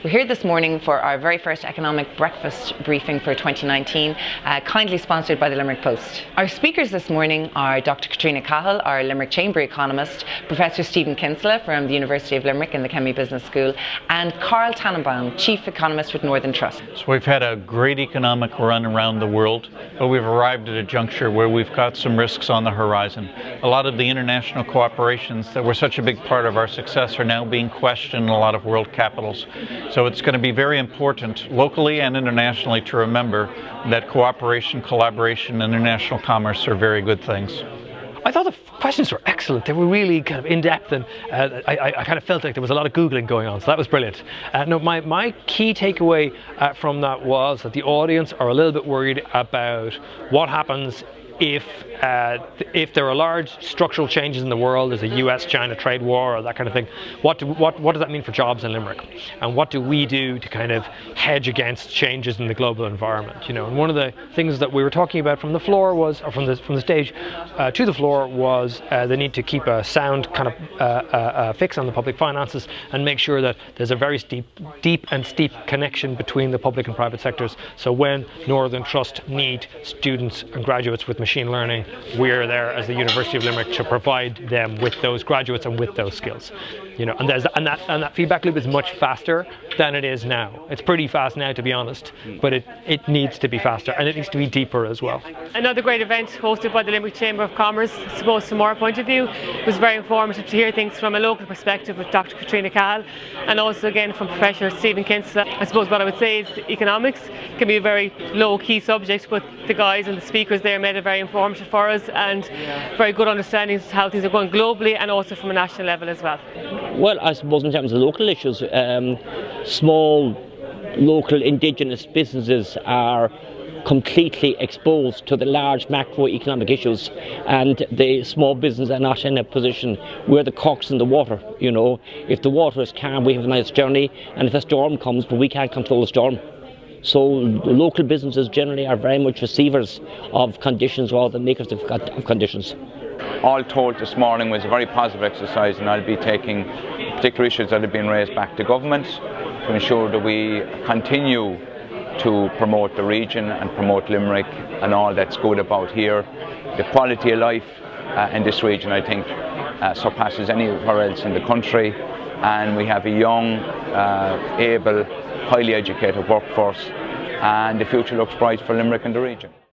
We're here this morning for our very first economic breakfast briefing for 2019, kindly sponsored by the Limerick Post. Our speakers this morning are Dr. Katrina Cahill, our Limerick Chamber economist, Professor Stephen KINSELLA from the University of Limerick in the Chemie Business School, and Karl TANNENBAUM, Chief Economist with Northern Trust. So we've had a great economic run around the world, but we've arrived at a juncture where we've got some risks on the horizon. A lot of the international cooperations that were such a big part of our success are now being questioned in a lot of world capitals. So it's going to be very important locally and internationally to remember that cooperation, collaboration, and international commerce are very good things. I thought the questions were excellent. They were really kind of in-depth, and I kind of felt like there was a lot of Googling going on, so that was brilliant. My key takeaway from that was that the audience are a little bit worried about what happens if there are large structural changes in the world, there's a US-China trade war or that kind of thing. What does that mean for jobs in Limerick? And what do we do to kind of hedge against changes in the global environment? You know, and one of the things that we were talking about from the floor was, or from the stage to the floor, was the need to keep a sound kind of fix on the public finances and make sure that there's a very deep and steep connection between the public and private sectors. So when Northern Trust need students and graduates with machine learning, we're there as the University of Limerick to provide them with those graduates and with those skills. You know, and that feedback loop is much faster than it is now. It's pretty fast now, to be honest, but it needs to be faster, and it needs to be deeper as well. Another great event hosted by the Limerick Chamber of Commerce. I suppose from our point of view, it was very informative to hear things from a local perspective with Dr. Katrina Cahill, and also again from Professor Stephen KINSELLA. I suppose what I would say is economics can be a very low-key subject, but the guys and the speakers there made it very informative for us, and very good understanding of how things are going globally and also from a national level as well. Well, I suppose in terms of local issues, small local indigenous businesses are completely exposed to the large macroeconomic issues, and the small business are not in a position where the corks in the water. You know, if the water is calm, we have a nice journey, and if a storm comes, but we can't control the storm. So local businesses generally are very much receivers of conditions rather than makers of conditions. All told, this morning was a very positive exercise, and I'll be taking particular issues that have been raised back to government to ensure that we continue to promote the region and promote Limerick and all that's good about here. The quality of life in this region, I think, surpasses anywhere else in the country, and we have a young, able, highly educated workforce, and the future looks bright for Limerick and the region.